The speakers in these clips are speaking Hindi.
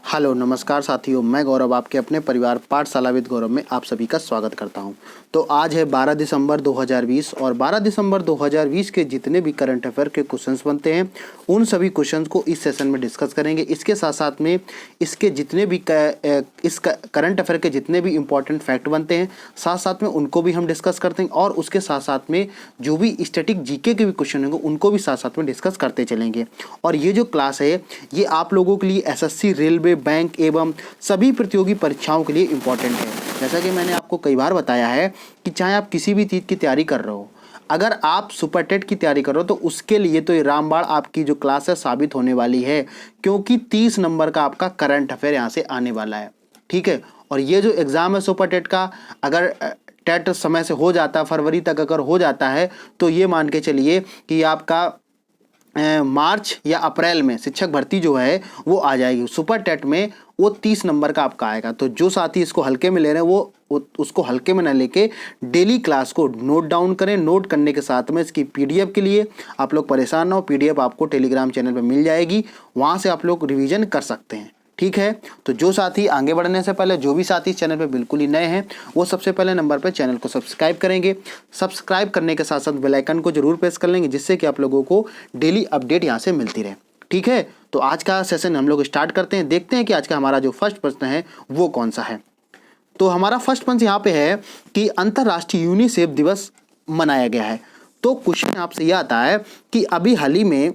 हेलो नमस्कार साथियों, मैं गौरव आपके अपने परिवार पाठशाला विद गौरव में आप सभी का स्वागत करता हूं। तो आज है 12 दिसंबर 2020 और 12 दिसंबर 2020 के जितने भी करंट अफेयर के क्वेश्चंस बनते हैं उन सभी क्वेश्चंस को इस सेशन में डिस्कस करेंगे। इसके साथ साथ में इसके जितने भी इस करंट अफेयर के जितने भी इंपॉर्टेंट फैक्ट बनते हैं साथ साथ में उनको भी हम डिस्कस करते हैं और उसके साथ साथ में जो भी स्टैटिक जीके के भी क्वेश्चन होंगे उनको भी साथ साथ में डिस्कस करते चलेंगे। और ये जो क्लास है ये आप लोगों के लिए एसएससी, रेलवे, बैंक एवं सभी प्रतियोगी परीक्षाओं के लिए इम्पॉर्टेंट है। जैसा कि मैंने आपको कई बार बताया है कि चाहे आप किसी भी चीज़ की तैयारी कर रहे हो, अगर आप सुपर टेट की तैयारी कर रहे हो तो उसके लिए तो ये रामबाण आपकी जो क्लास है साबित होने वाली है, क्योंकि 30 नंबर का आपका करंट अफेयर यहाँ से आने वाला है। ठीक है, और ये जो एग्ज़ाम है सुपर टेट का, अगर टेट समय से हो जाता, फरवरी तक अगर हो जाता है तो ये मान के चलिए कि आपका मार्च या अप्रैल में शिक्षक भर्ती जो है वो आ जाएगी। सुपर टेट में वो 30 नंबर का आपका आएगा। तो जो साथी इसको हल्के में ले रहे हैं वो उसको हल्के में ना लेके डेली क्लास को नोट डाउन करें। नोट करने के साथ में इसकी पीडीएफ के लिए आप लोग परेशान ना हो, पीडीएफ आपको टेलीग्राम चैनल पर मिल जाएगी, वहाँ से आप लोग रिविजन कर सकते हैं। ठीक है, तो जो साथी आगे बढ़ने से पहले, जो भी साथी चैनल पे बिल्कुल ही नए हैं, वो सबसे पहले नंबर पे चैनल को सब्सक्राइब करेंगे। सब्सक्राइब करने के साथ साथ बेल आइकन को जरूर प्रेस कर लेंगे, जिससे कि आप लोगों को डेली अपडेट यहाँ से मिलती रहे। ठीक है, तो आज का सेशन हम लोग स्टार्ट करते हैं। देखते हैं कि आज का हमारा जो फर्स्ट प्रश्न है वो कौन सा है। तो हमारा फर्स्ट प्रश्न यहाँ पे है कि अंतर्राष्ट्रीय यूनिसेफ दिवस मनाया गया है। तो क्वेश्चन आपसे यह आता है कि अभी हाल ही में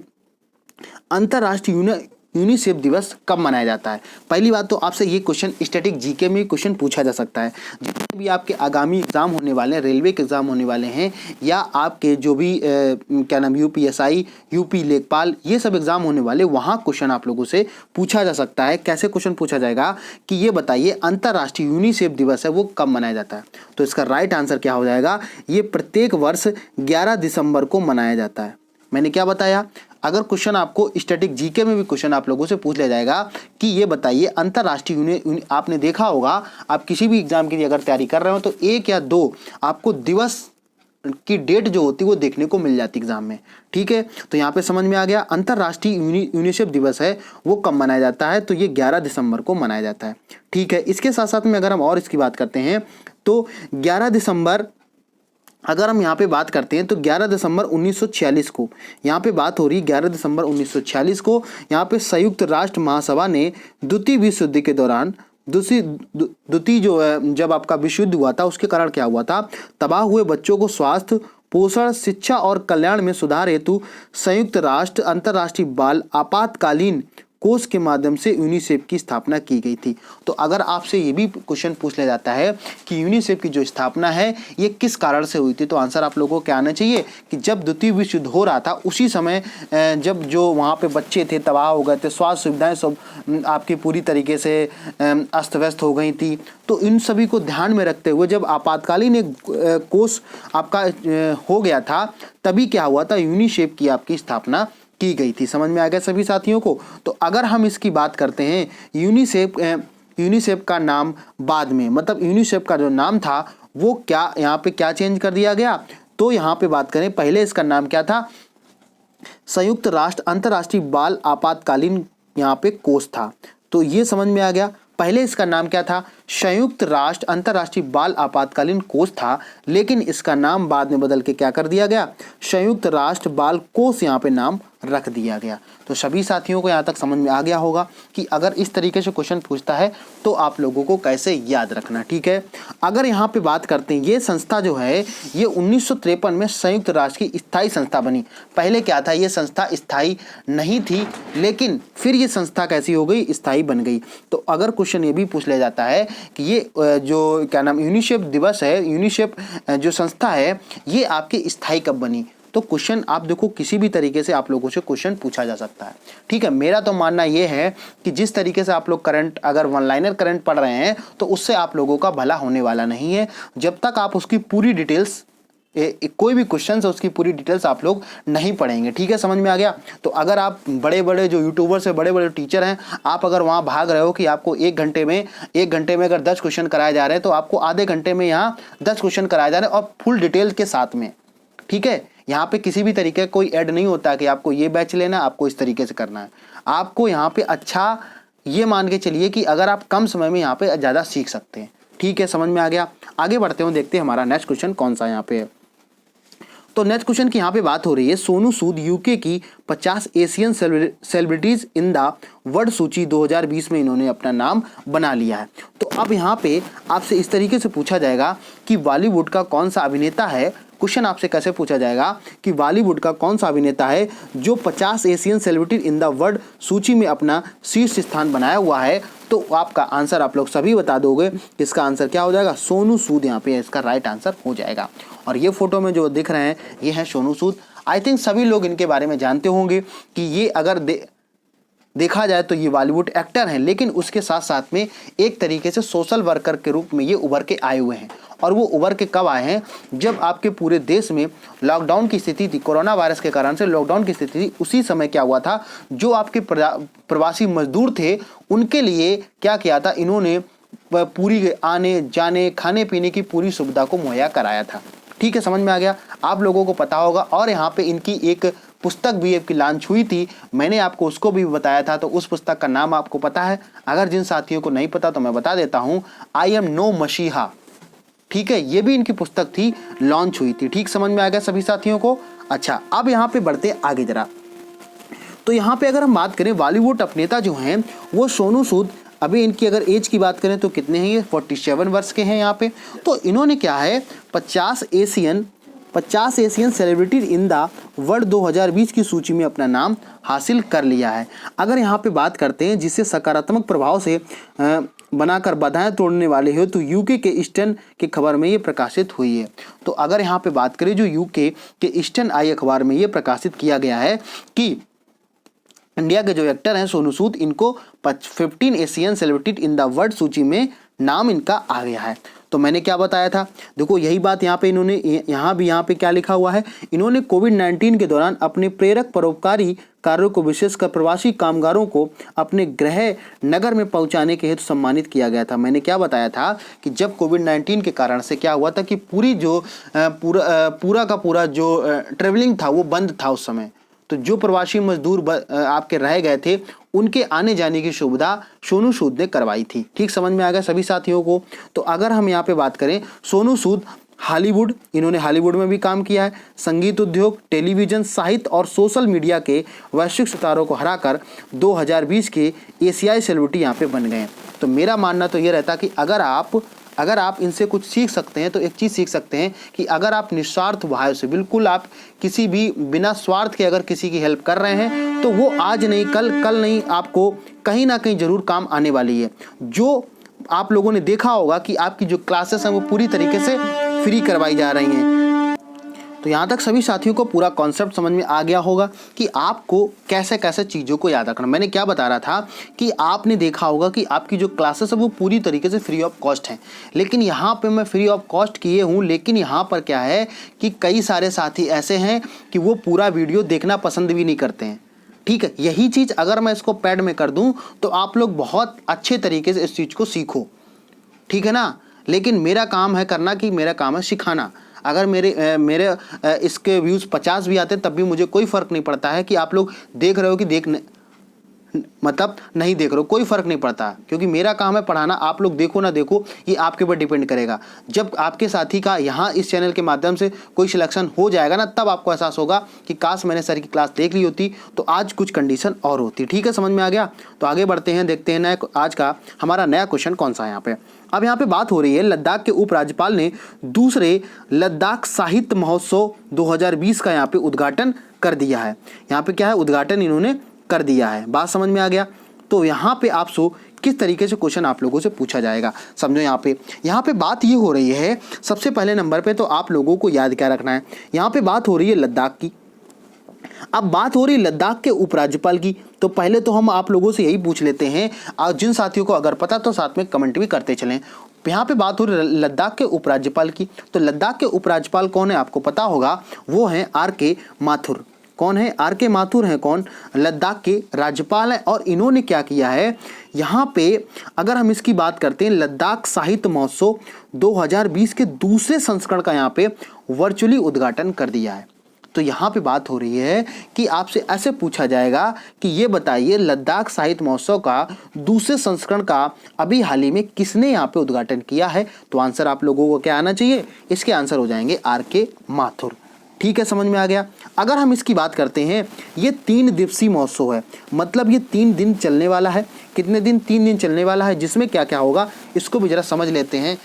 अंतर्राष्ट्रीय यूनिसेफ दिवस कब मनाया जाता है। पहली बात तो आपसे ये क्वेश्चन स्टैटिक जीके में क्वेश्चन पूछा जा सकता है। जितने भी आपके आगामी एग्जाम होने वाले हैं, रेलवे के एग्जाम होने वाले हैं या आपके जो भी क्या नाम यूपीएसआई, यूपी लेखपाल, ये सब एग्जाम होने वाले, वहाँ क्वेश्चन आप लोगों से पूछा जा सकता है। कैसे क्वेश्चन पूछा जाएगा कि ये बताइए अंतर्राष्ट्रीय यूनिसेफ दिवस है वो कब मनाया जाता है। तो इसका राइट आंसर क्या हो जाएगा, ये प्रत्येक वर्ष 11 दिसंबर को मनाया जाता है। मैंने क्या बताया, अगर क्वेश्चन आपको स्टैटिक जीके में भी क्वेश्चन आप लोगों से पूछ लिया जाएगा कि ये बताइए अंतर्राष्ट्रीय आपने देखा होगा, आप किसी भी एग्जाम के लिए अगर तैयारी कर रहे हो तो 1 या 2 आपको दिवस की डेट जो होती है वो देखने को मिल जाती एग्जाम में। ठीक है, तो यहाँ पे समझ में आ गया अंतर्राष्ट्रीय यूनिसेफ दिवस है वो कब मनाया जाता है, तो ये 11 दिसंबर को मनाया जाता है। ठीक है, इसके साथ साथ में अगर हम और इसकी बात करते हैं तो 11 दिसंबर अगर हम यहाँ पे बात करते हैं तो 11 दिसंबर 1946 को यहाँ पे बात हो रही है। 11 दिसंबर 1946 को यहाँ पे संयुक्त राष्ट्र महासभा ने द्वितीय विश्व युद्ध के दौरान द्वितीय जो है जब आपका विश्व युद्ध हुआ था उसके कारण क्या हुआ था, तबाह हुए बच्चों को स्वास्थ्य, पोषण, शिक्षा और कल्याण में सुधार हेतु संयुक्त राष्ट्र अंतर्राष्ट्रीय बाल आपातकालीन कोष के माध्यम से यूनिसेफ की स्थापना की गई थी। तो अगर आपसे ये भी क्वेश्चन पूछ लिया जाता है कि यूनिसेफ की जो स्थापना है ये किस कारण से हुई थी, तो आंसर आप लोगों को क्या आना चाहिए कि जब द्वितीय विश्व युद्ध हो रहा था उसी समय जब जो वहाँ पे बच्चे थे तबाह हो गए थे, स्वास्थ्य सुविधाएं सब आपकी पूरी तरीके से अस्त व्यस्त हो गई थी, तो इन सभी को ध्यान में रखते हुए जब आपातकालीन एक कोष आपका हो गया था तभी क्या हुआ था, यूनिसेफ की आपकी स्थापना की गई थी। समझ में आ गया सभी साथियों को। तो अगर हम इसकी बात करते हैं यूनिसेफ का नाम बाद में, मतलब यूनिसेफ का जो नाम था वो क्या यहाँ पे क्या चेंज कर दिया गया, तो यहाँ पे बात करें पहले इसका नाम क्या था, संयुक्त राष्ट्र अंतर्राष्ट्रीय बाल आपातकालीन यहाँ पे कोष था। तो ये समझ में आ गया, पहले इसका नाम क्या था, संयुक्त राष्ट्र अंतर्राष्ट्रीय बाल आपातकालीन कोष था, लेकिन इसका नाम बाद में बदल के क्या कर दिया गया, संयुक्त राष्ट्र बाल कोष यहाँ पे नाम रख दिया गया। तो सभी साथियों को यहाँ तक समझ में आ गया होगा कि अगर इस तरीके से क्वेश्चन पूछता है तो आप लोगों को कैसे याद रखना। ठीक है, अगर यहाँ पे बात करते हैं ये संस्था जो है ये 1953 में संयुक्त राष्ट्र की स्थायी संस्था बनी। पहले क्या था, ये संस्था स्थायी नहीं थी, लेकिन फिर ये संस्था कैसी हो गई, स्थायी बन गई। तो अगर क्वेश्चन ये भी पूछ लिया जाता है कि ये जो क्या नाम यूनिसेफ दिवस है, यूनिसेफ जो संस्था है ये आपकी स्थायी कब बनी, तो क्वेश्चन आप देखो किसी भी तरीके से आप लोगों से क्वेश्चन पूछा जा सकता है। ठीक है, मेरा तो मानना ये है कि जिस तरीके से आप लोग करंट अगर वन लाइनर करंट पढ़ रहे हैं तो उससे आप लोगों का भला होने वाला नहीं है जब तक आप उसकी पूरी डिटेल्स कोई भी क्वेश्चन है उसकी पूरी डिटेल्स आप लोग नहीं पढ़ेंगे। ठीक है, समझ में आ गया। तो अगर आप बड़े बड़े जो यूट्यूबर्स है, बड़े बड़े टीचर हैं, आप अगर वहाँ भाग रहे हो कि आपको एक घंटे में अगर 10 क्वेश्चन कराए जा रहे हैं तो आपको आधे घंटे में यहाँ 10 क्वेश्चन कराए जा रहे हैं और फुल डिटेल के साथ में। ठीक है, यहाँ पे किसी भी तरीके का कोई ऐड नहीं होता कि आपको ये बैच लेना, आपको इस तरीके से करना है। आपको यहाँ पे अच्छा ये मान के चलिए कि अगर आप कम समय में यहाँ पे ज़्यादा सीख सकते हैं। ठीक है, समझ में आ गया। आगे बढ़ते हैं, देखते हैं हमारा नेक्स्ट क्वेश्चन कौन सा यहाँ पे है। तो नेक्स्ट क्वेश्चन की यहाँ पे बात हो रही है, सोनू सूद यूके की 50 Asian celebrities in the world सूची 2020 में इन्होंने अपना नाम बना लिया है। तो अब यहाँ पे आपसे इस तरीके से पूछा जाएगा कि बॉलीवुड का कौन सा अभिनेता है, क्वेश्चन आपसे कैसे पूछा जाएगा कि बॉलीवुड का कौन सा अभिनेता है जो 50 Asian celebrity in the world सूची में अपना शीर्ष स्थान बनाया हुआ है। तो आपका आंसर आप लोग सभी बता दोगे, इसका आंसर क्या हो जाएगा, सोनू सूद यहाँ पे इसका राइट आंसर हो जाएगा। और ये फोटो में जो दिख रहे हैं ये हैं सोनू सूद। आई थिंक सभी लोग इनके बारे में जानते होंगे कि ये अगर देखा जाए तो ये बॉलीवुड एक्टर हैं, लेकिन उसके साथ साथ में एक तरीके से सोशल वर्कर के रूप में ये उभर के आए हुए हैं। और वो उभर के कब आए हैं, जब आपके पूरे देश में लॉकडाउन की स्थिति थी, कोरोना वायरस के कारण से लॉकडाउन की स्थिति थी। उसी समय क्या हुआ था, जो आपके प्रवासी मजदूर थे उनके लिए क्या किया था, इन्होंने पूरी आने जाने खाने पीने की पूरी सुविधा को मुहैया कराया था। ठीक है, समझ में आ गया, आप लोगों को पता होगा। और यहाँ पे इनकी एक पुस्तक भी आपकी लॉन्च हुई थी, मैंने आपको उसको भी बताया था, तो उस पुस्तक का नाम आपको पता है। अगर जिन साथियों को नहीं पता तो मैं बता देता हूँ, आई एम नो मसीहा। ठीक है, ये भी इनकी पुस्तक थी, लॉन्च हुई थी। ठीक, समझ में आ गया सभी साथियों को। अच्छा, अब यहाँ पे बढ़ते हैं आगे जरा। तो यहाँ पे अगर हम बात करें बॉलीवुड अभिनेता जो हैं वो सोनू सूद, अभी इनकी अगर एज की बात करें तो कितने हैं, ये 47 वर्ष के हैं यहाँ पे। तो इन्होंने क्या है 50 Asian celebrity in the world 2020 की सूची में अपना नाम हासिल कर लिया है। अगर यहाँ पे बात करते हैं जिससे सकारात्मक प्रभाव से बनाकर बाधाएं तोड़ने वाले हो, तो यूके के ईस्टर्न की खबर में ये प्रकाशित हुई है। तो अगर यहाँ पे बात करें जो यूके के ईस्टर्न आई अखबार में ये प्रकाशित किया गया है कि इंडिया के जो एक्टर हैं सोनू सूद, इनको 15 Asian celebrity in the world सूची में नाम इनका आ गया है। तो मैंने क्या बताया था, देखो यही बात यहाँ पे इन्होंने यहाँ पे क्या लिखा हुआ है, इन्होंने कोविड-19 के दौरान अपने प्रेरक परोपकारी कार्यों को विशेषकर प्रवासी कामगारों को अपने गृह नगर में पहुंचाने के हेतु सम्मानित किया गया था। मैंने क्या बताया था कि जब कोविड-19 के कारण से क्या हुआ था कि पूरी जो पूरा का पूरा जो ट्रेवलिंग था वो बंद था उस समय। तो जो प्रवासी मजदूर आपके रह गए थे उनके आने जाने की सुविधा सोनू सूद ने करवाई थी। ठीक, समझ में आ गया सभी साथियों को। तो अगर हम यहाँ पे बात करें, सोनू सूद हॉलीवुड, इन्होंने हॉलीवुड में भी काम किया है, संगीत उद्योग, टेलीविजन, साहित्य और सोशल मीडिया के वैश्विक सितारों को हराकर 2020 के एशियाई सेलिब्रिटी यहाँ पे बन गए। तो मेरा मानना तो ये रहता कि अगर आप इनसे कुछ सीख सकते हैं तो एक चीज़ सीख सकते हैं कि अगर आप निस्वार्थ भाव से, बिल्कुल आप किसी भी बिना स्वार्थ के अगर किसी की हेल्प कर रहे हैं तो वो आज नहीं कल नहीं आपको कहीं ना कहीं ज़रूर काम आने वाली है। जो आप लोगों ने देखा होगा कि आपकी जो क्लासेस हैं वो पूरी तरीके से फ्री करवाई जा रही हैं। तो यहाँ तक सभी साथियों को पूरा कॉन्सेप्ट समझ में आ गया होगा कि आपको कैसे कैसे चीज़ों को याद रखना। मैंने क्या बता रहा था कि आपने देखा होगा कि आपकी जो क्लासेस है वो पूरी तरीके से फ्री ऑफ कॉस्ट हैं, लेकिन यहाँ पे मैं फ्री ऑफ कॉस्ट किए हूँ, लेकिन यहाँ पर क्या है कि कई सारे साथी ऐसे हैं कि वो पूरा वीडियो देखना पसंद भी नहीं करते हैं। ठीक है, यही चीज़ अगर मैं इसको पैड में कर दूँ तो आप लोग बहुत अच्छे तरीके से इस चीज़ को सीखो। ठीक है ना, लेकिन मेरा काम है करना, कि मेरा काम है सिखाना। अगर मेरे इसके व्यूज़ 50 भी आते हैं तब भी मुझे कोई फ़र्क नहीं पड़ता है कि आप लोग देख रहे हो कि मतलब नहीं देख रहे हो, कोई फ़र्क नहीं पड़ता, क्योंकि मेरा काम है पढ़ाना। आप लोग देखो ना देखो ये आपके ऊपर डिपेंड करेगा। जब आपके साथी का यहाँ इस चैनल के माध्यम से कोई सिलेक्शन हो जाएगा ना, तब आपको एहसास होगा कि काश मैंने सर की क्लास देख ली होती तो आज कुछ कंडीशन और होती। ठीक है, समझ में आ गया। तो आगे बढ़ते हैं, देखते हैं आज का हमारा नया क्वेश्चन कौन सा है यहाँ पे। अब यहाँ पे बात हो रही है, लद्दाख के उपराज्यपाल ने दूसरे लद्दाख साहित्य महोत्सव 2020 का यहाँ पे उद्घाटन कर दिया है। यहाँ पे क्या है, उद्घाटन इन्होंने कर दिया है। बात समझ में आ गया। तो यहाँ पे आपसे किस तरीके से क्वेश्चन आप लोगों से पूछा जाएगा, समझो। यहाँ पे बात ये हो रही है, सबसे पहले नंबर पे तो आप लोगों को याद क्या रखना है, यहाँ पे बात हो रही है लद्दाख की। अब बात हो रही है लद्दाख के उपराज्यपाल की। तो पहले तो हम आप लोगों से यही पूछ लेते हैं, और जिन साथियों को अगर पता तो साथ में कमेंट भी करते चलें। यहाँ पे बात हो रही है लद्दाख के उपराज्यपाल की। तो लद्दाख के उपराज्यपाल कौन है आपको पता होगा, वो हैं आर.के. माथुर। कौन है, आर.के. माथुर हैं कौन, लद्दाख के राज्यपाल हैं। और इन्होंने क्या किया है, यहाँ पे अगर हम इसकी बात करते हैं, लद्दाख साहित्य महोत्सव 2020 के दूसरे संस्करण का यहाँ पे वर्चुअली उद्घाटन कर दिया है। तो यहाँ पे बात हो रही है कि आपसे ऐसे पूछा जाएगा कि ये बताइए लद्दाख साहित्य महोत्सव का दूसरे संस्करण का अभी हाल ही में किसने यहाँ पे उद्घाटन किया है। तो आंसर आप लोगों को क्या आना चाहिए, इसके आंसर हो जाएंगे आर.के. माथुर। ठीक है, समझ में आ गया। अगर हम इसकी बात करते हैं, ये 3 दिवसीय महोत्सव है, मतलब ये 3 दिन चलने वाला है। कितने दिन? 3 दिन चलने वाला है, जिसमें क्या क्या होगा इसको भी जरा समझ लेते हैं,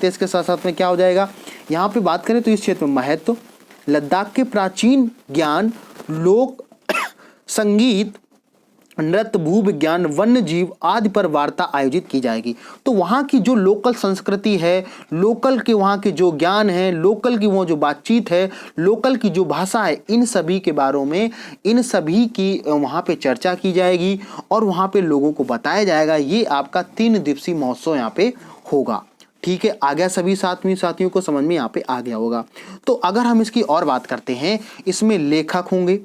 इसके साथ साथ में क्या हो जाएगा। यहाँ पे बात करें तो इस क्षेत्र में महत्व, लद्दाख के प्राचीन ज्ञान, लोक संगीत, नृत्य, भूविज्ञान, वन्य जीव आदि पर वार्ता आयोजित की जाएगी। तो वहाँ की जो लोकल संस्कृति है, लोकल के वहाँ के जो ज्ञान है, लोकल की वो जो बातचीत है, लोकल की जो भाषा है, इन सभी के बारे में, इन सभी की वहाँ पे चर्चा की जाएगी और वहाँ पे लोगों को बताया जाएगा। ये आपका 3 दिवसीय महोत्सव यहाँ पे होगा। ठीक है, आ गया सभी साथियों को समझ में यहाँ पे आ गया होगा। तो अगर हम इसकी और बात करते हैं, इसमें लेखक होंगे।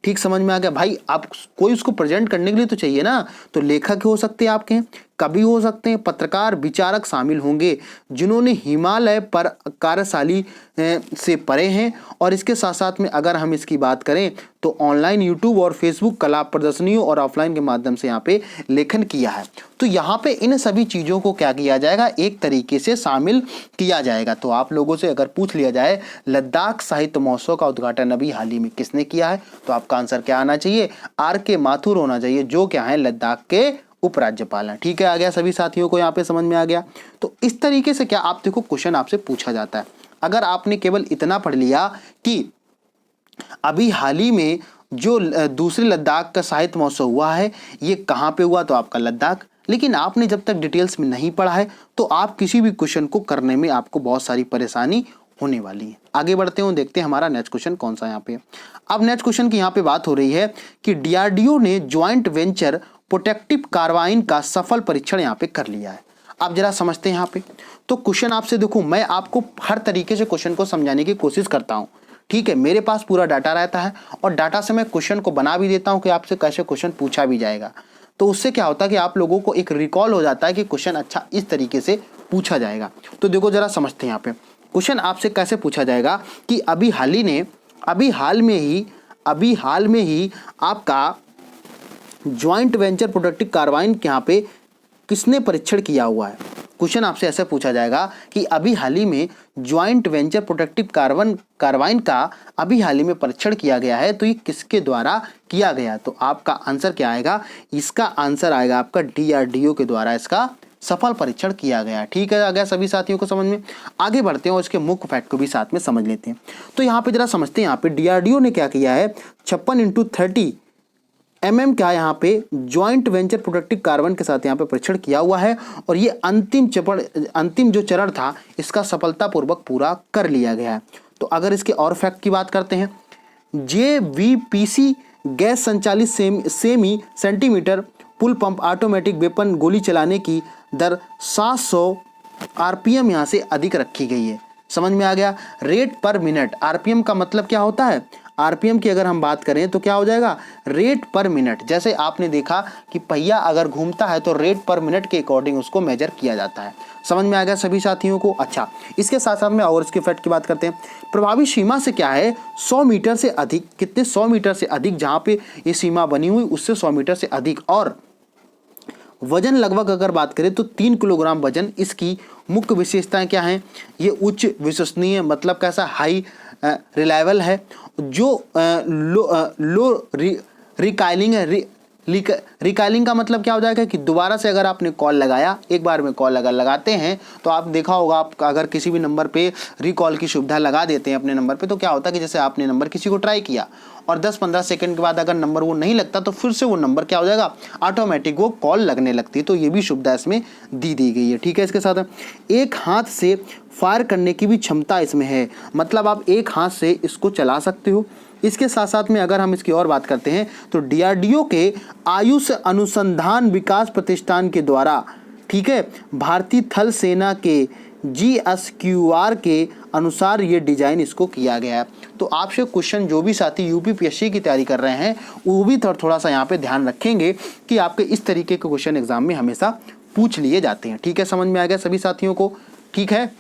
ठीक, समझ में आ गया भाई। आप कोई उसको प्रेजेंट करने के लिए तो चाहिए ना, तो लेखक हो सकते हैं आपके, कवि हो सकते हैं, पत्रकार, विचारक शामिल होंगे जिन्होंने हिमालय पर कार्यशाली से पढ़े हैं। और इसके साथ साथ में अगर हम इसकी बात करें तो ऑनलाइन यूट्यूब और फेसबुक कला प्रदर्शनियों और ऑफलाइन के माध्यम से यहाँ पे लेखन किया है। तो यहाँ पे इन सभी चीज़ों को क्या किया जाएगा, एक तरीके से शामिल किया जाएगा। तो आप लोगों से अगर पूछ लिया जाए लद्दाख साहित्य महोत्सव का उद्घाटन अभी हाल ही में किसने किया है, तो आपका आंसर क्या आना चाहिए, आर.के. माथुर होना चाहिए, जो क्या है लद्दाख के उपराज्यपाल हैं। ठीक है, आ गया सभी साथियों को यहाँ पे समझ में आ गया। तो इस तरीके से क्या आप देखो क्वेश्चन आपसे पूछा जाता है। अगर आपने केवल इतना पढ़ लिया कि अभी हाल ही में जो दूसरे लद्दाख का साहित्य महोत्सव हुआ है ये कहाँ पे हुआ, तो आपका लद्दाख। लेकिन आपने जब तक डिटेल्स में नहीं पढ़ा है तो आप किसी भी क्वेश्चन को करने में आपको बहुत सारी परेशानी होने वाली है। आगे बढ़ते हैं, देखते हैं हमारा नेक्स्ट क्वेश्चन कौन सा यहाँ पे। अब नेक्स्ट क्वेश्चन की यहाँ पे बात हो रही है कि डीआरडीओ ने ज्वाइंट वेंचर प्रोटेक्टिव कार्बाइन का सफल परीक्षण यहाँ पे कर लिया है। आप जरा समझते हैं यहाँ पे। तो क्वेश्चन आपसे देखो, मैं आपको हर तरीके से क्वेश्चन को समझाने की कोशिश करता हूँ। ठीक है, मेरे पास पूरा डाटा रहता है और डाटा से मैं क्वेश्चन को बना भी देता हूँ कि आपसे कैसे क्वेश्चन पूछा भी जाएगा। तो उससे क्या होता है कि आप लोगों को एक रिकॉल हो जाता है कि क्वेश्चन अच्छा इस तरीके से पूछा जाएगा। तो देखो जरा समझते हैं यहाँ पे क्वेश्चन आपसे कैसे पूछा जाएगा कि अभी हाल में ही आपका ज्वाइंट वेंचर प्रोटेक्टिव कार्बाइन के यहाँ पे किसने परीक्षण किया हुआ है। क्वेश्चन आपसे ऐसे पूछा जाएगा कि अभी हाल ही में ज्वाइंट वेंचर प्रोटेक्टिव कार्बाइन का अभी हाल ही में परीक्षण किया गया है, तो ये किसके द्वारा किया गया। तो आपका आंसर क्या आएगा, इसका आंसर आएगा आपका डीआरडीओ के द्वारा इसका सफल परीक्षण किया गया। ठीक है, आ गया सभी साथियों को समझ में। आगे बढ़ते हैं और इसके मुख्य फैक्ट को भी साथ में समझ लेते हैं। तो यहाँ पे जरा समझते हैं, यहाँ पे डीआरडीओ ने क्या किया है, 56x30 mm क्या यहाँ पे ज्वाइंट वेंचर प्रोटेक्टिव कार्बन के साथ यहाँ पे परीक्षण किया हुआ है और ये अंतिम जो चरण था इसका सफलतापूर्वक पूरा कर लिया गया है। तो अगर इसके और फैक्ट की बात करते हैं, JVPC गैस संचालित सेमी सेंटीमीटर पुल पंप ऑटोमेटिक वेपन गोली चलाने की दर 700 RPM यहाँ से अधिक रखी गई है। समझ में आ गया। रेट पर मिनट, RPM का मतलब क्या होता है, RPM की अगर हम बात करें तो क्या हो जाएगा, रेट पर मिनट। जैसे आपने देखा कि पहिया अगर घूमता है तो रेट पर मिनट के अकॉर्डिंग उसको मेजर किया जाता है। समझ में आ गया सभी साथियों को। अच्छा, इसके साथ साथ में और इसके फैक्ट की बात करते हैं। प्रभावी सीमा से क्या है, 100 मीटर से अधिक, कितने 100 मीटर से अधिक, जहाँ पे ये सीमा बनी हुई उससे 100 मीटर से अधिक। और वजन लगभग अगर बात करें तो 3 किलोग्राम वजन। इसकी मुख्य विशेषताएं क्या हैं, ये उच्च विश्वसनीय, मतलब कैसा, हाई रिलायबल है, जो लो रिकाइलिंग है। रिकाइलिंग का मतलब क्या हो जाएगा कि दोबारा से अगर आपने कॉल लगाया, एक बार में कॉल अगर लगाते हैं तो आप देखा होगा, आप अगर किसी भी नंबर पे रिकॉल की सुविधा लगा देते हैं अपने नंबर पे, तो क्या होता है कि जैसे आपने नंबर किसी को ट्राई किया और 10-15 सेकंड के बाद अगर नंबर वो नहीं लगता तो फिर से वो नंबर क्या हो जाएगा, ऑटोमेटिक वो कॉल लगने लगती है। तो ये भी सुविधा इसमें दी गई है। ठीक है, इसके साथ एक हाथ से फायर करने की भी क्षमता इसमें है, मतलब आप एक हाथ से इसको चला सकते हो। इसके साथ साथ में अगर हम इसकी और बात करते हैं तो डीआरडीओ के आयुष अनुसंधान विकास प्रतिष्ठान के द्वारा, ठीक है, भारतीय थल सेना के GSQR के अनुसार ये डिजाइन इसको किया गया है। तो आपसे क्वेश्चन जो भी साथी यूपीपीएससी की तैयारी कर रहे हैं वो भी थोड़ा सा यहाँ पे ध्यान रखेंगे कि आपके इस तरीके के क्वेश्चन एग्जाम में हमेशा पूछ लिए जाते हैं। ठीक है, समझ में आ गया सभी साथियों को। ठीक है,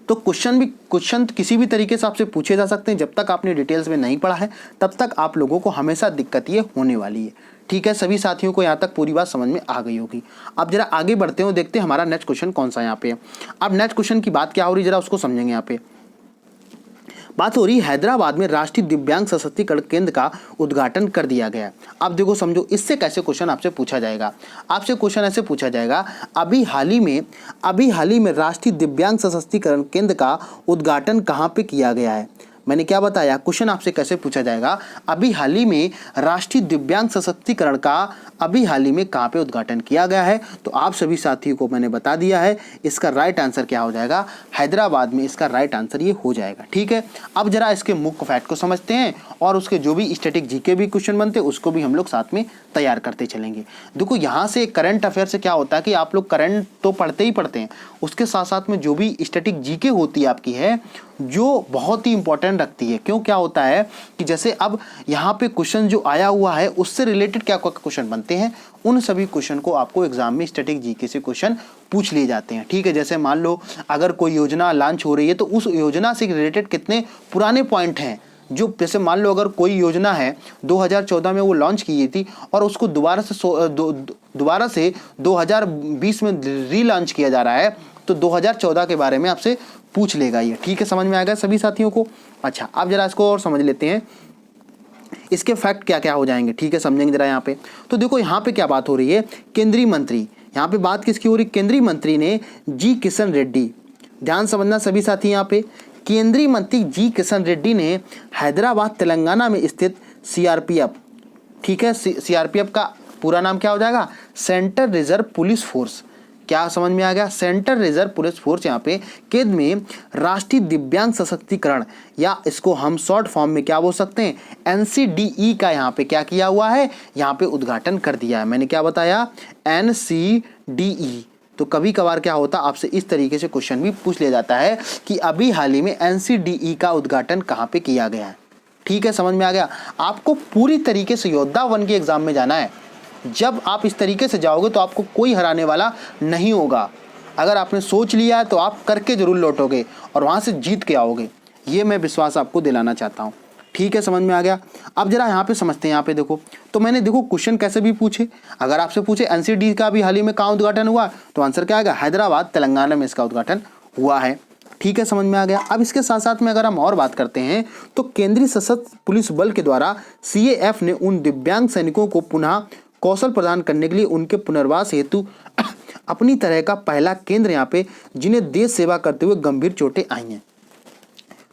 तो क्वेश्चन किसी भी तरीके से आपसे पूछे जा सकते हैं। जब तक आपने डिटेल्स में नहीं पढ़ा है तब तक आप लोगों को हमेशा दिक्कत ये होने वाली है। ठीक है, सभी साथियों को यहाँ तक पूरी बात समझ में आ गई होगी। अब जरा आगे बढ़ते हैं, देखते हैं हमारा नेक्स्ट क्वेश्चन कौन सा यहाँ पे है। अब नेक्स्ट क्वेश्चन की बात क्या हो रही है, जरा उसको समझेंगे। यहाँ पे बात हो रही है हैदराबाद में राष्ट्रीय दिव्यांग सशक्तिकरण केंद्र का उद्घाटन कर दिया गया। अब देखो समझो, इससे कैसे क्वेश्चन आपसे पूछा जाएगा। आपसे क्वेश्चन ऐसे पूछा जाएगा, अभी हाल ही में राष्ट्रीय दिव्यांग सशक्तिकरण केंद्र का उद्घाटन कहाँ पे किया गया है। मैंने क्या बताया, क्वेश्चन आपसे कैसे पूछा जाएगा, अभी हाल ही में राष्ट्रीय दिव्यांग सशक्तिकरण का अभी हाल ही में कहाँ पे उद्घाटन किया गया है। तो आप सभी साथियों को मैंने बता दिया है, इसका राइट आंसर क्या हो जाएगा, हैदराबाद में इसका राइट आंसर ये हो जाएगा। ठीक है, अब जरा इसके मुख्य फैक्ट को समझते हैं और उसके जो भी स्टैटिक जीके भी क्वेश्चन बनते हैं उसको भी हम लोग साथ में तैयार करते चलेंगे। देखो यहाँ से करंट अफेयर से क्या होता है कि आप लोग करंट तो पढ़ते ही पढ़ते हैं, उसके साथ साथ में जो भी स्टैटिक जीके होती है आपकी है जो बहुत ही इंपॉर्टेंट रखती है। क्यों, क्या होता है कि जैसे अब यहाँ पे क्वेश्चन जो आया हुआ है उससे रिलेटेड क्या क्वेश्चन बनते हैं, उन सभी क्वेश्चन को आपको एग्जाम में स्टैटिक जीके से क्वेश्चन पूछ लिए जाते हैं। ठीक है, जैसे मान लो अगर कोई योजना लॉन्च हो रही है तो उस योजना से रिलेटेड कितने पुराने पॉइंट हैं, जो जैसे मान लो अगर कोई योजना है 2014 में वो लॉन्च की गई थी और उसको दोबारा से 2020 में रीलॉन्च किया जा रहा है, तो 2014 के बारे में आपसे पूछ लेगा ये। ठीक है, समझ में आएगा सभी साथियों को। अच्छा, अब जरा इसको और समझ लेते हैं, इसके फैक्ट क्या क्या हो जाएंगे। ठीक है, समझेंगे जरा यहाँ पे। तो देखो यहाँ पे क्या बात हो रही है, केंद्रीय मंत्री, यहाँ पे बात किसकी हो रही है, केंद्रीय मंत्री ने जी किशन रेड्डी, ध्यान समझना सभी साथी, यहाँ पे केंद्रीय मंत्री जी किशन रेड्डी ने हैदराबाद तेलंगाना में स्थित सीआरपीएफ, ठीक है, सीआरपीएफ का पूरा नाम क्या हो जाएगा, सेंट्रल रिजर्व पुलिस फोर्स, क्या समझ में आ गया, सेंट्रल रिजर्व पुलिस फोर्स यहाँ पे केंद्र में राष्ट्रीय दिव्यांग सशक्तिकरण, या इसको हम शॉर्ट फॉर्म में क्या बोल सकते हैं, एनसीडीई का यहाँ पे क्या किया हुआ है, यहाँ पे उद्घाटन कर दिया है। मैंने क्या बताया, एनसीडीई। तो कभी कभार क्या होता है आपसे इस तरीके से क्वेश्चन भी पूछ लिया जाता है कि अभी हाल ही में एनसीडीई का उद्घाटन कहाँ पे किया गया है। ठीक है, समझ में आ गया। आपको पूरी तरीके से योद्धा 1 के एग्जाम में जाना है। जब आप इस तरीके से जाओगे तो आपको कोई हराने वाला नहीं होगा। अगर आपने सोच लिया है तो आप करके जरूर लौटोगे और वहाँ से जीत के आओगे, ये मैं विश्वास आपको दिलाना चाहता हूँ। ठीक है, समझ में आ गया। अब जरा यहाँ पे समझते हैं। यहाँ पे देखो, तो मैंने देखो क्वेश्चन कैसे भी पूछे, अगर आपसे पूछे एनसीडी का भी हाल ही में कहाँ उद्घाटन हुआ, तो आंसर क्या आएगा, हैदराबाद तेलंगाना में इसका उद्घाटन हुआ है। ठीक है, समझ में आ गया। अब इसके साथ साथ में अगर हम और बात करते हैं तो केंद्रीय सशस्त्र पुलिस बल के द्वारा सीएएफ ने उन दिव्यांग सैनिकों को पुनः कौशल प्रदान करने के लिए उनके पुनर्वास हेतु अपनी तरह का पहला केंद्र यहाँ पे, जिन्हें देश सेवा करते हुए गंभीर चोटें आई हैं।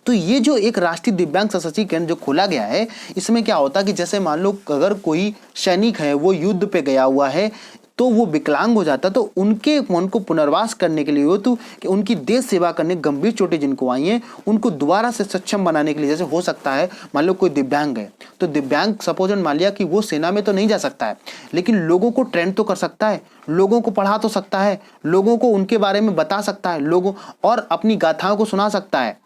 तो ये जो एक राष्ट्रीय दिव्यांग सशक्तिकरण केंद्र जो खोला गया है, इसमें क्या होता है कि जैसे मान लो अगर कोई सैनिक है वो युद्ध पे गया हुआ है तो वो विकलांग हो जाता, तो उनके मन को पुनर्वास करने के लिए हो, तो कि उनकी देश सेवा करने, गंभीर चोटें जिनको आई हैं उनको दोबारा से सक्षम बनाने के लिए, जैसे हो सकता है मान लो कोई दिव्यांग है, तो दिव्यांग सपोजन मान लिया कि वो सेना में तो नहीं जा सकता है लेकिन लोगों को ट्रेन तो कर सकता है, लोगों को पढ़ा तो सकता है, लोगों को उनके बारे में बता सकता है, लोगों और अपनी गाथाओं को सुना सकता है।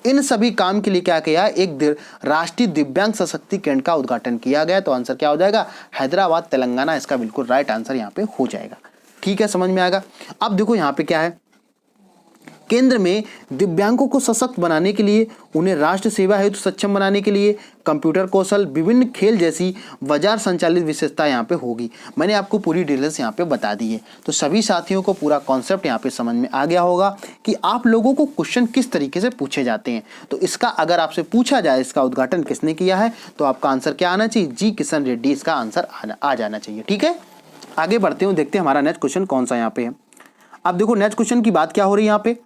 इन सभी काम के लिए क्या किया, एक राष्ट्रीय दिव्यांग सशक्तिकरण केंद्र का उद्घाटन किया गया। तो आंसर क्या हो जाएगा, हैदराबाद तेलंगाना, इसका बिल्कुल राइट आंसर यहाँ पे हो जाएगा। ठीक है, समझ में आएगा। अब देखो यहाँ पे क्या है, केंद्र में दिव्यांगों को सशक्त बनाने के लिए, उन्हें राष्ट्र सेवा हेतु सक्षम बनाने के लिए कंप्यूटर कौशल, विभिन्न खेल जैसी बाजार संचालित विशेषता यहाँ पे होगी। मैंने आपको पूरी डिटेल्स यहाँ पे बता दी है, तो सभी साथियों को पूरा कॉन्सेप्ट यहाँ पे समझ में आ गया होगा कि आप लोगों को क्वेश्चन किस तरीके से पूछे जाते हैं। तो इसका अगर आपसे पूछा जाए इसका उद्घाटन किसने किया है, तो आपका आंसर क्या आना चाहिए, जी किशन रेड्डी, इसका आंसर आ जाना चाहिए। ठीक है, आगे बढ़ते हुए देखते हैं हमारा नेक्स्ट क्वेश्चन कौन सा यहाँ पे है। अब देखो नेक्स्ट क्वेश्चन की बात क्या हो रही है यहाँ पे,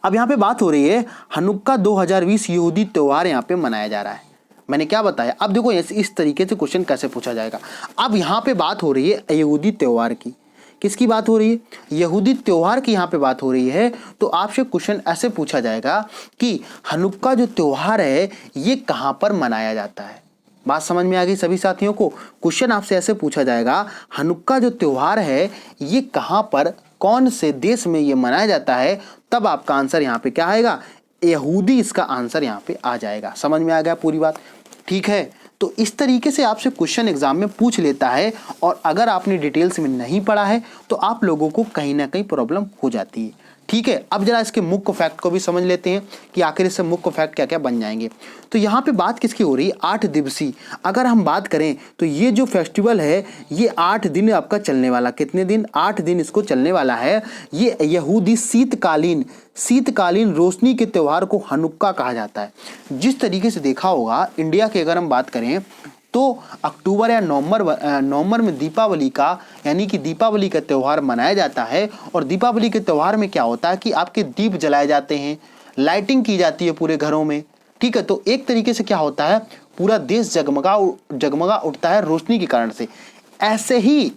अब यहाँ पे बात हो रही है हनुक्का 2020 यहूदी त्योहार यहाँ पे मनाया जा रहा है। मैंने क्या बताया, अब देखो इस तरीके से क्वेश्चन कैसे पूछा जाएगा। अब यहाँ पे बात हो रही है यहूदी त्योहार की, किसकी बात हो रही है, यहूदी त्योहार की यहाँ पे बात हो रही है। तो आपसे क्वेश्चन ऐसे पूछा जाएगा कि हनुक्का जो त्योहार है ये कहाँ पर मनाया जाता है। बात समझ में आ गई सभी साथियों को। क्वेश्चन आपसे ऐसे पूछा जाएगा, हनुक्का जो त्योहार है ये कहाँ पर, कौन से देश में ये मनाया जाता है, तब आपका आंसर यहाँ पे क्या आएगा, यहूदी, इसका आंसर यहाँ पे आ जाएगा। समझ में आ गया पूरी बात। ठीक है, तो इस तरीके से आपसे क्वेश्चन एग्जाम में पूछ लेता है, और अगर आपने डिटेल्स में नहीं पढ़ा है तो आप लोगों को कहीं ना कहीं प्रॉब्लम हो जाती है। ठीक है, अब जरा इसके मुख्य फैक्ट को भी समझ लेते हैं कि आखिर इससे मुख्य फैक्ट क्या क्या बन जाएंगे। तो यहाँ पे बात किसकी हो रही है, 8 दिवसीय। अगर हम बात करें तो ये जो फेस्टिवल है ये 8 दिन आपका चलने वाला, कितने दिन, 8 दिन इसको चलने वाला है। ये यहूदी शीतकालीन रोशनी के त्यौहार को हनुक्का कहा जाता है। जिस तरीके से देखा होगा इंडिया की अगर हम बात करें तो अक्टूबर या नवंबर में दीपावली का, यानी कि दीपावली का त्यौहार मनाया जाता है। और दीपावली के त्यौहार में क्या होता है कि आपके दीप जलाए जाते हैं, लाइटिंग की जाती है पूरे घरों में, ठीक है। तो एक तरीके से क्या होता है, पूरा देश जगमगा उठता है रोशनी के कारण से। ऐसे ही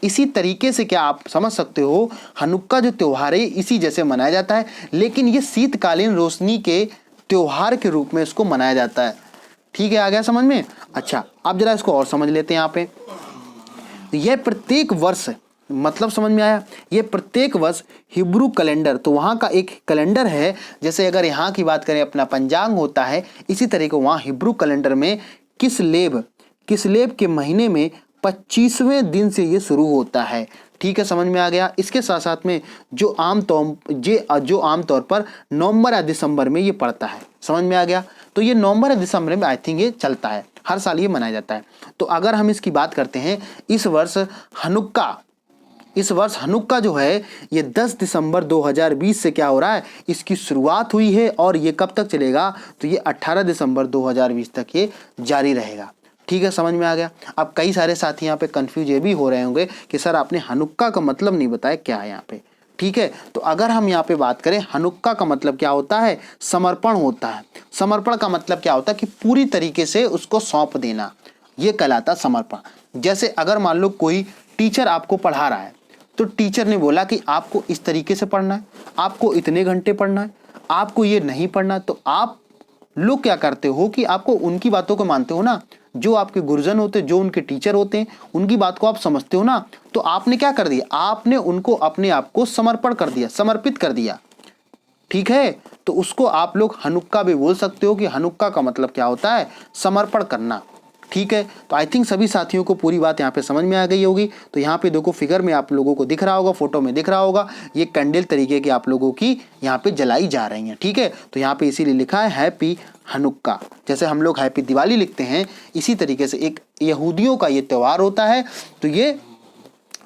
इसी तरीके से क्या आप समझ सकते हो, हनुक्का जो त्यौहार है इसी जैसे मनाया जाता है, लेकिन ये शीतकालीन रोशनी के त्यौहार के रूप में इसको मनाया जाता है। ठीक है, आ गया समझ में। अच्छा, अब जरा इसको और समझ लेते हैं। यहाँ पे यह प्रत्येक वर्ष, मतलब समझ में आया, ये प्रत्येक वर्ष हिब्रू कैलेंडर, तो वहाँ का एक कैलेंडर है, जैसे अगर यहाँ की बात करें अपना पंचांग होता है, इसी तरह को वहाँ हिब्रू कैलेंडर में किसलेव के महीने में 25वें दिन से ये शुरू होता है। ठीक है, समझ में आ गया। इसके साथ साथ में जो आमतौर पर नवंबर या दिसंबर में ये पड़ता है, समझ में आ गया। तो ये नवंबर या दिसंबर में आई थिंक ये चलता है, हर साल ये मनाया जाता है। तो अगर हम इसकी बात करते हैं, इस वर्ष हनुक्का जो है ये 10 दिसंबर 2020 से क्या हो रहा है, इसकी शुरुआत हुई है। और ये कब तक चलेगा, तो ये 18 दिसंबर 2020 तक ये जारी रहेगा। ठीक है, समझ में आ गया। अब कई सारे साथी यहाँ पे कंफ्यूज ये भी हो रहे होंगे कि सर आपने हनुक्का का मतलब नहीं बताया क्या है यहाँ पे। ठीक है, तो अगर हम यहाँ पे बात करें, हनुक्का का मतलब क्या होता है, समर्पण होता है। समर्पण का मतलब क्या होता है कि पूरी तरीके से उसको सौंप देना, ये कहलाता समर्पण। जैसे अगर मान लो कोई टीचर आपको पढ़ा रहा है, तो टीचर ने बोला कि आपको इस तरीके से पढ़ना है, आपको इतने घंटे पढ़ना है, आपको ये नहीं पढ़ना, तो आप लोग क्या करते हो कि आपको उनकी बातों को मानते हो ना, जो आपके गुरुजन होते, जो उनके टीचर होते हैं, उनकी बात को आप समझते हो ना। तो आपने क्या कर दिया, आपने उनको अपने आप को समर्पण कर दिया, समर्पित कर दिया। ठीक है, तो उसको आप लोग हनुक्का भी बोल सकते हो कि हनुक्का का मतलब क्या होता है, समर्पण करना। ठीक है, तो आई थिंक सभी साथियों को पूरी बात यहाँ पे समझ में आ गई होगी। तो यहाँ पे देखो फिगर में आप लोगों को दिख रहा होगा, फोटो में दिख रहा होगा, ये कैंडल तरीके की आप लोगों की यहाँ पे जलाई जा रही हैं। ठीक है, तो यहाँ पे इसीलिए लिखा है हैप्पी हनुक्का, जैसे हम लोग हैप्पी दिवाली लिखते हैं, इसी तरीके से एक यहूदियों का ये त्यौहार होता है। तो ये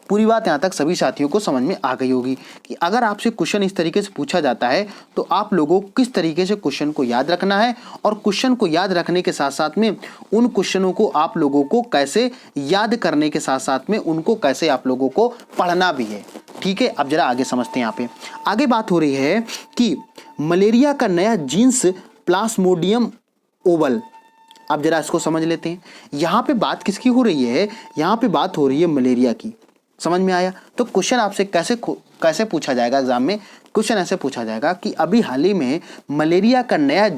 पूरी बात यहाँ तक सभी साथियों को समझ में आ गई होगी कि अगर आपसे क्वेश्चन इस तरीके से पूछा जाता है तो आप लोगों को किस तरीके से क्वेश्चन को याद रखना है, और क्वेश्चन को याद रखने के साथ साथ में उन क्वेश्चनों को आप लोगों को कैसे याद करने के साथ साथ में उनको कैसे आप लोगों को पढ़ना भी है। ठीक है, अब जरा आगे समझते हैं। यहाँ पे आगे बात हो रही है कि मलेरिया का नया जीन्स प्लाज्मोडियम ओवल। अब जरा इसको समझ लेते हैं। यहाँ पे बात किसकी हो रही है, यहाँ पे बात हो रही है मलेरिया की। समझ में आया। तो क्वेश्चन आपसे कैसे पूछा जाएगा एग्जाम में, क्वेश्चन ऐसे पूछा जाएगा कि अभी हाल ही में मलेरिया का नया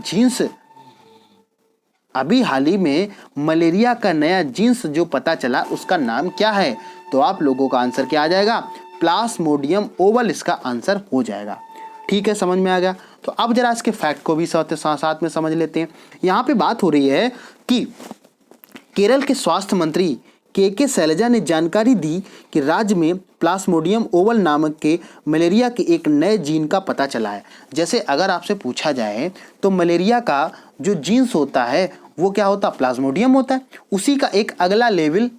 जीन्स जो पता चला उसका नाम क्या है। तो आप लोगों का आंसर क्या आ जाएगा, प्लाज्मोडियम ओवल इसका आंसर हो जाएगा। ठीक है, समझ में आ गया। तो अब जरा इसके फैक्ट को भी साथ में समझ लेते हैं। यहाँ पे बात हो रही है कि केरल के स्वास्थ्य मंत्री के शैलजा ने जानकारी दी कि राज्य में प्लाज्मोडियम ओवल नामक के मलेरिया के एक नए जीन का पता चला है। जैसे अगर आपसे पूछा जाए तो मलेरिया का जो जीन्स होता है वो क्या होता है, प्लाज्मोडियम होता है। उसी का एक अगला लेवल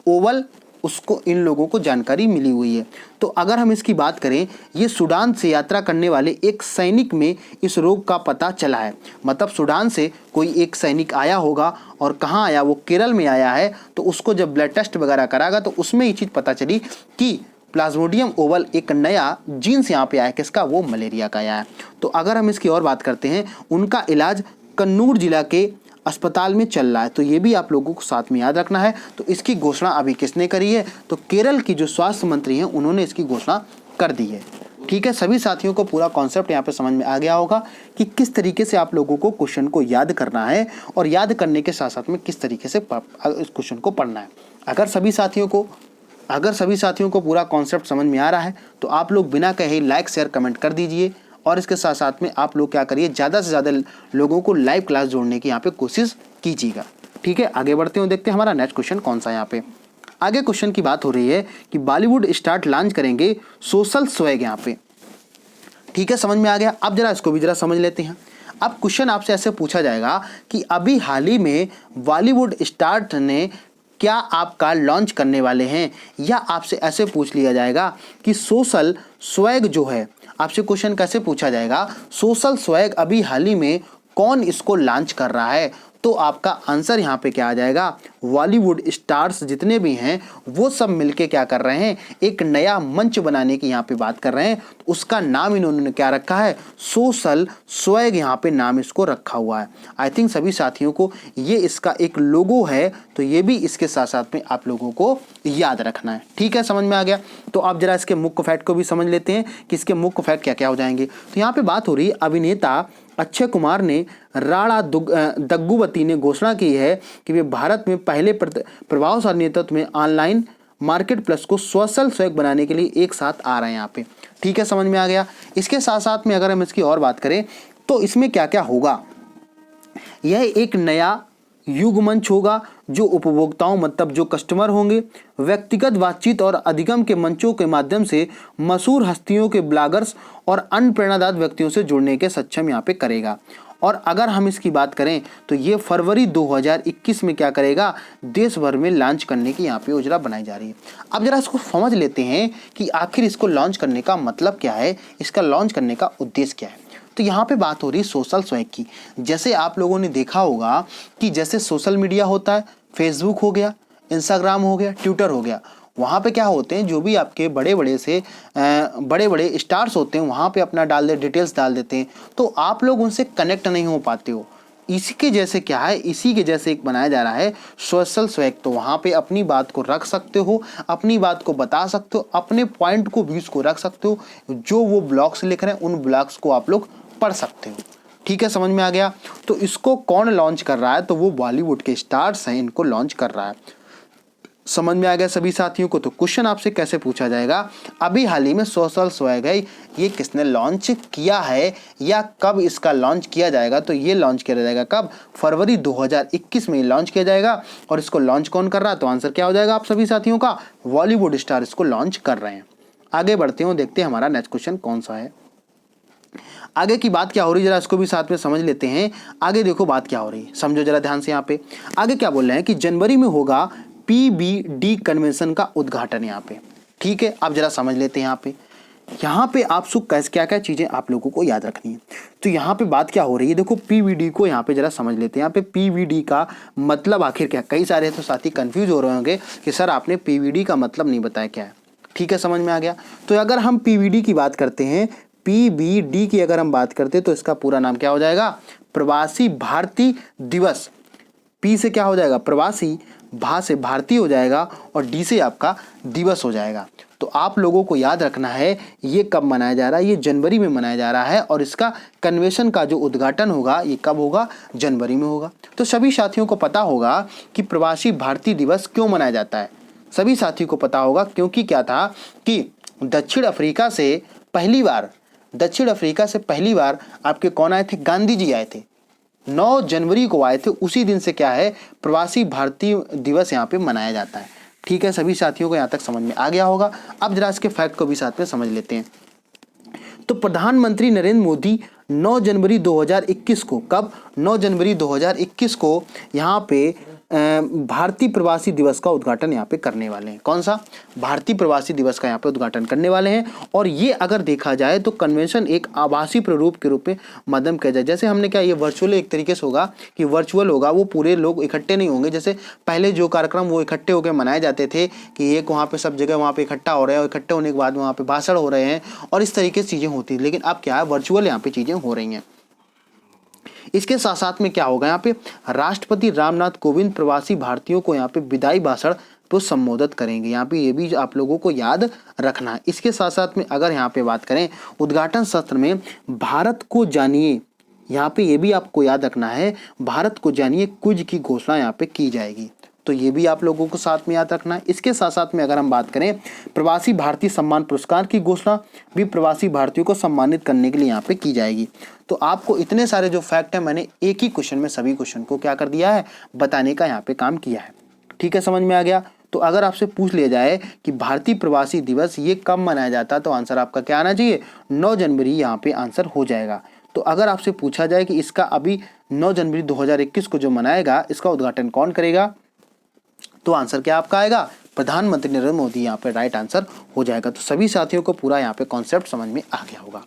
ओवल, उसको इन लोगों को जानकारी मिली हुई है। तो अगर हम इसकी बात करें, ये सूडान से यात्रा करने वाले एक सैनिक में इस रोग का पता चला है। मतलब सूडान से कोई एक सैनिक आया होगा, और कहाँ आया, वो केरल में आया है। तो उसको जब ब्लड टेस्ट वगैरह करागा तो उसमें ये चीज़ पता चली कि प्लाज्मोडियम ओवल एक नया जीन्स यहाँ पे आया, किसका, वो मलेरिया का आया है। तो अगर हम इसकी और बात करते हैं, उनका इलाज कन्नूर जिला के अस्पताल में चल रहा है। तो ये भी आप लोगों को साथ में याद रखना है। तो इसकी घोषणा अभी किसने करी है, तो केरल की जो स्वास्थ्य मंत्री हैं उन्होंने इसकी घोषणा कर दी है। ठीक है, सभी साथियों को पूरा कॉन्सेप्ट यहाँ पे समझ में आ गया होगा कि किस तरीके से आप लोगों को क्वेश्चन को याद करना है, और याद करने के साथ साथ में किस तरीके से इस क्वेश्चन को पढ़ना है। अगर सभी साथियों को पूरा कॉन्सेप्ट समझ में आ रहा है तो आप लोग बिना कहे लाइक शेयर कमेंट कर दीजिए, और इसके साथ साथ में आप लोग क्या करिए, ज़्यादा से ज़्यादा लोगों को लाइव क्लास जोड़ने की यहाँ पे कोशिश कीजिएगा। ठीक है, आगे बढ़ते हैं, देखते हैं हमारा नेक्स्ट क्वेश्चन कौन सा है। यहाँ पे आगे क्वेश्चन की बात हो रही है कि बॉलीवुड स्टार लॉन्च करेंगे सोशल स्वैग। यहाँ पे ठीक है, समझ में आ गया। अब जरा इसको भी जरा समझ लेते हैं। अब क्वेश्चन आपसे ऐसे पूछा जाएगा कि अभी हाल ही में बॉलीवुड स्टार ने क्या आपका लॉन्च करने वाले हैं, या आपसे ऐसे पूछ लिया जाएगा कि सोशल स्वैग जो है, आपसे क्वेश्चन कैसे पूछा जाएगा, सोशल स्वैग अभी हाल ही में कौन इसको लॉन्च कर रहा है, तो आपका आंसर यहाँ पे क्या आ जाएगा, बॉलीवुड स्टार्स जितने भी हैं वो सब मिलके क्या कर रहे हैं, एक नया मंच बनाने की यहाँ पे बात कर रहे हैं। तो उसका नाम इन्होंने क्या रखा है, सोशल स्वैग यहाँ पे नाम इसको रखा हुआ है। आई थिंक सभी साथियों को ये इसका एक लोगो है, तो ये भी इसके साथ साथ में आप लोगों को याद रखना है। ठीक है, समझ में आ गया। तो आप जरा इसके मुख्य फैक्ट को भी समझ लेते हैं कि इसके मुख्य फैक्ट क्या क्या हो जाएंगे। तो यहाँ पे बात हो रही है, अभिनेता अक्षय कुमार ने राणा दग्गुवती ने घोषणा की है कि वे भारत में पहले प्रभावशाली नेतृत्व में ऑनलाइन मार्केट प्लस को सोशल स्वैग बनाने के लिए एक साथ आ रहे हैं यहाँ पे। ठीक है, समझ में आ गया। इसके साथ साथ में अगर हम इसकी और बात करें तो इसमें क्या क्या होगा, यह एक नया युग मंच होगा जो उपभोक्ताओं मतलब जो कस्टमर होंगे व्यक्तिगत बातचीत और अधिगम के मंचों के माध्यम से मशहूर हस्तियों के ब्लॉगर्स और अन्य प्रेरणादायक व्यक्तियों से जुड़ने के सक्षम यहाँ पे करेगा। और अगर हम इसकी बात करें तो ये फरवरी 2021 में क्या करेगा, देश भर में लॉन्च करने की यहाँ पे योजना बनाई जा रही है। अब जरा इसको समझ लेते हैं कि आखिर इसको लॉन्च करने का मतलब क्या है, इसका लॉन्च करने का उद्देश्य क्या है। तो यहाँ पे बात हो रही है सोशल स्वैग की। जैसे आप लोगों ने देखा होगा कि जैसे सोशल मीडिया होता है, फेसबुक हो गया, इंस्टाग्राम हो गया, ट्विटर हो गया, वहाँ पे क्या होते हैं, जो भी आपके बड़े बड़े स्टार्स होते हैं वहाँ पे अपना डिटेल्स डाल देते हैं, तो आप लोग उनसे कनेक्ट नहीं हो पाते हो। इसी के जैसे क्या है, इसी के जैसे एक बनाया जा रहा है सोशल स्वैग। तो वहाँ पे अपनी बात को रख सकते हो, अपनी बात को बता सकते हो, अपने पॉइंट को व्यूज को रख सकते हो, जो वो ब्लॉग्स लिख रहे हैं उन ब्लॉग्स को आप लोग पढ़ सकते हो। ठीक है, समझ में आ गया। तो इसको कौन लॉन्च कर रहा है, तो वो बॉलीवुड के स्टार्स हैं, इनको लॉन्च कर रहा है। समझ में आ गया सभी साथियों को। तो क्वेश्चन आपसे कैसे पूछा जाएगा, अभी हाल ही में सोशल स्वैग है, ये किसने लॉन्च किया है या कब इसका लॉन्च किया जाएगा, तो ये लॉन्च किया जाएगा कब, फरवरी 2021 में लॉन्च किया जाएगा। और इसको लॉन्च कौन कर रहा है, तो आंसर क्या हो जाएगा आप सभी साथियों का, बॉलीवुड स्टार इसको लॉन्च कर रहे हैं। आगे बढ़ते हो, देखते हैं हमारा नेक्स्ट क्वेश्चन कौन सा है। आगे की बात क्या हो रही है, जरा इसको भी साथ में समझ लेते हैं। आगे देखो बात क्या हो रही है, समझो जरा ध्यान से। यहाँ पे आगे क्या बोल रहे हैं कि जनवरी में होगा PBD कन्वेंशन का उद्घाटन यहाँ पे। ठीक है, आप जरा समझ लेते हैं। यहाँ पे आप क्या क्या चीजें आप लोगों को याद रखनी है। तो यहाँ पे बात क्या हो रही है, देखो PBD को यहाँ पे जरा समझ लेते हैं। यहाँ पे PBD का मतलब आखिर क्या, कई सारे तो साथी कंफ्यूज हो रहे होंगे कि सर आपने PBD का मतलब नहीं बताया क्या है। ठीक है, समझ में आ गया। तो अगर हम PBD की बात करते हैं, PBD की अगर हम बात करते हैं तो इसका पूरा नाम क्या हो जाएगा, प्रवासी भारतीय दिवस। P से क्या हो जाएगा, प्रवासी, भा से भारतीय हो जाएगा, और D से आपका दिवस हो जाएगा। तो आप लोगों को याद रखना है ये कब मनाया जा रहा है, ये जनवरी में मनाया जा रहा है, और इसका कन्वेंशन का जो उद्घाटन होगा ये कब होगा, जनवरी में होगा। तो सभी साथियों को पता होगा कि प्रवासी भारतीय दिवस क्यों मनाया जाता है, सभी साथियों को पता होगा, क्योंकि क्या था कि दक्षिण अफ्रीका से पहली बार आपके कौन आए थे, गांधी जी आए थे, 9 जनवरी को आए थे। उसी दिन से क्या है, प्रवासी भारतीय दिवस यहाँ पे मनाया जाता है। ठीक है, सभी साथियों को यहाँ तक समझ में आ गया होगा। अब जरा इसके फैक्ट को भी साथ में समझ लेते हैं। तो प्रधानमंत्री नरेंद्र मोदी 9 जनवरी 2021 को, कब, 9 जनवरी 2021 को यहाँ पे भारतीय प्रवासी दिवस का उद्घाटन यहाँ पे करने वाले हैं। कौन सा, भारतीय प्रवासी दिवस का यहाँ पे उद्घाटन करने वाले हैं। और ये अगर देखा जाए तो कन्वेंशन एक आभासी प्रारूप के रूप में माध्यम किया जाए। जैसे हमने क्या, ये वर्चुअल एक तरीके से होगा कि वर्चुअल होगा, वो पूरे लोग इकट्ठे नहीं होंगे। जैसे पहले जो कार्यक्रम वो इकट्ठे होकर मनाए जाते थे कि एक वहाँ पे सब जगह वहाँ पे इकट्ठा हो रहे हैं, और इकट्ठे होने के बाद वहाँ पे भाषण हो रहे हैं और इस तरीके से चीज़ें होती थी। लेकिन अब क्या है, वर्चुअल यहाँ पे चीज़ें हो रही हैं। इसके साथ साथ में क्या होगा, यहाँ पे राष्ट्रपति रामनाथ कोविंद प्रवासी भारतीयों को यहाँ पे विदाई भाषण को संबोधित करेंगे। यहाँ पे ये भी आप लोगों को याद रखना है। इसके साथ साथ में अगर यहाँ पे बात करें उद्घाटन सत्र में भारत को जानिए, यहाँ पे ये भी आपको याद रखना है, भारत को जानिए क्विज की घोषणा यहाँ पे की जाएगी। तो ये भी आप लोगों को साथ में याद रखना है। इसके साथ साथ में अगर हम बात करें प्रवासी भारतीय सम्मान पुरस्कार की घोषणा भी प्रवासी भारतीयों को सम्मानित करने के लिए यहाँ पे की जाएगी। तो आपको इतने सारे जो फैक्ट है मैंने एक ही क्वेश्चन में सभी क्वेश्चन को क्या कर दिया है, बताने का यहाँ पे काम किया है। ठीक है, समझ में आ गया। तो अगर आपसे पूछ लिया जाए कि भारतीय प्रवासी दिवस ये कब मनाया जाता है तो आंसर आपका क्या आना चाहिए, 9 जनवरी यहाँ पे आंसर हो जाएगा। तो अगर आपसे पूछा जाए कि इसका अभी 9 जनवरी 2021 को जो मनाएगा इसका उद्घाटन कौन करेगा, तो आंसर क्या आपका आएगा, प्रधानमंत्री नरेंद्र मोदी यहाँ पे राइट आंसर हो जाएगा। तो सभी साथियों को पूरा यहाँ पे कॉन्सेप्ट समझ में आ गया होगा।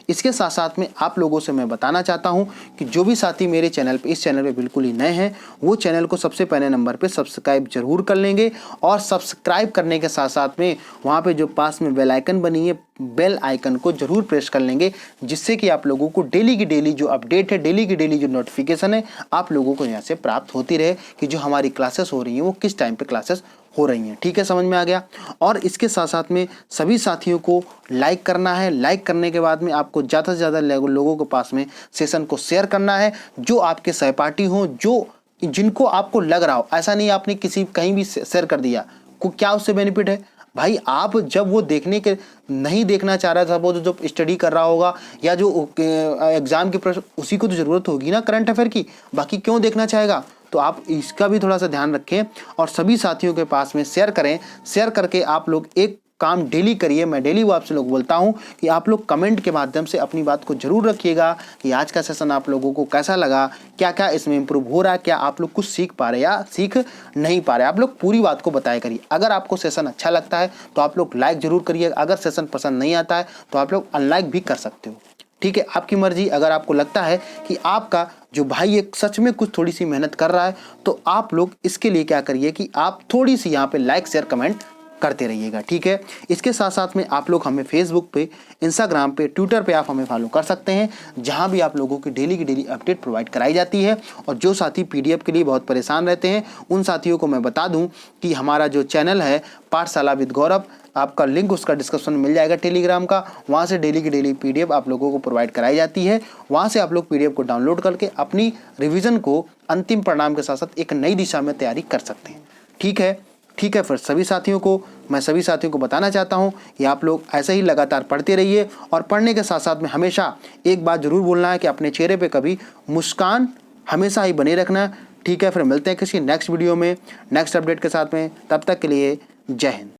इसके साथ साथ में आप लोगों से मैं बताना चाहता हूँ कि जो भी साथी मेरे चैनल पे इस चैनल पे बिल्कुल ही नए हैं वो चैनल को सबसे पहले नंबर पे सब्सक्राइब जरूर कर लेंगे, और सब्सक्राइब करने के साथ साथ में वहाँ पे जो पास में बेल आइकन बनी है बेल आइकन को जरूर प्रेस कर लेंगे, जिससे कि आप लोगों को डेली की डेली जो अपडेट है, डेली की डेली जो नोटिफिकेशन है आप लोगों को यहाँ से प्राप्त होती रहे कि जो हमारी क्लासेस हो रही हैं वो किस टाइम पे क्लासेस हो रही हैं। ठीक है, समझ में आ गया। और इसके साथ साथ में सभी साथियों को लाइक करना है। लाइक करने के बाद में आपको ज़्यादा से ज़्यादा लोगों के पास में सेशन को शेयर करना है, जो आपके सहपाठी हों, जो जिनको आपको लग रहा हो, ऐसा नहीं आपने किसी कहीं भी शेयर कर दिया, को क्या उससे बेनिफिट है भाई। आप जब वो देखने के नहीं देखना चाह रहा था, वो जो स्टडी कर रहा होगा या जो एग्जाम के प्रश्न, उसी को तो ज़रूरत होगी ना करंट अफेयर की, बाकी क्यों देखना चाहेगा। तो आप इसका भी थोड़ा सा ध्यान रखें और सभी साथियों के पास में शेयर करें। शेयर करके आप लोग एक काम डेली करिए। मैं डेली वो आपसे लोग बोलता हूं कि आप लोग कमेंट के माध्यम से अपनी बात को जरूर रखिएगा कि आज का सेशन आप लोगों को कैसा लगा, क्या क्या इसमें इंप्रूव हो रहा है, क्या आप लोग कुछ सीख पा रहे हैं या सीख नहीं पा रहे। आप लोग पूरी बात को बताया करिए। अगर आपको सेशन अच्छा लगता है तो आप लोग लाइक जरूर करिए, अगर सेशन पसंद नहीं आता है तो आप लोग अनलाइक भी कर सकते हो। ठीक है, आपकी मर्जी। अगर आपको लगता है कि आपका जो भाई एक सच में कुछ थोड़ी सी मेहनत कर रहा है तो आप लोग इसके लिए क्या करिए कि आप थोड़ी सी यहाँ पे लाइक शेयर कमेंट करते रहिएगा। ठीक है, इसके साथ साथ में आप लोग हमें फेसबुक पे, इंस्टाग्राम पे, ट्विटर पे आप हमें फॉलो कर सकते हैं, जहां भी आप लोगों की डेली की डेली अपडेट प्रोवाइड कराई जाती है। और जो साथी पीडीएफ के लिए बहुत परेशान रहते हैं उन साथियों को मैं बता दूं कि हमारा जो चैनल है पाठशाला विद गौरव, आपका लिंक उसका डिस्क्रिप्शन में मिल जाएगा टेलीग्राम का, वहाँ से डेली की डेली पीडीएफ आप लोगों को प्रोवाइड कराई जाती है। वहाँ से आप लोग पीडीएफ को डाउनलोड करके अपनी रिवीजन को अंतिम परिणाम के साथ साथ एक नई दिशा में तैयारी कर सकते हैं। ठीक है, ठीक है। फिर सभी साथियों को बताना चाहता हूं कि आप लोग ऐसे ही लगातार पढ़ते रहिए, और पढ़ने के साथ साथ में हमेशा एक बात जरूर बोलना है कि अपने चेहरे पे कभी मुस्कान हमेशा ही बने रखना। ठीक है, फिर मिलते हैं किसी नेक्स्ट वीडियो में नेक्स्ट अपडेट के साथ में। तब तक के लिए जय हिंद।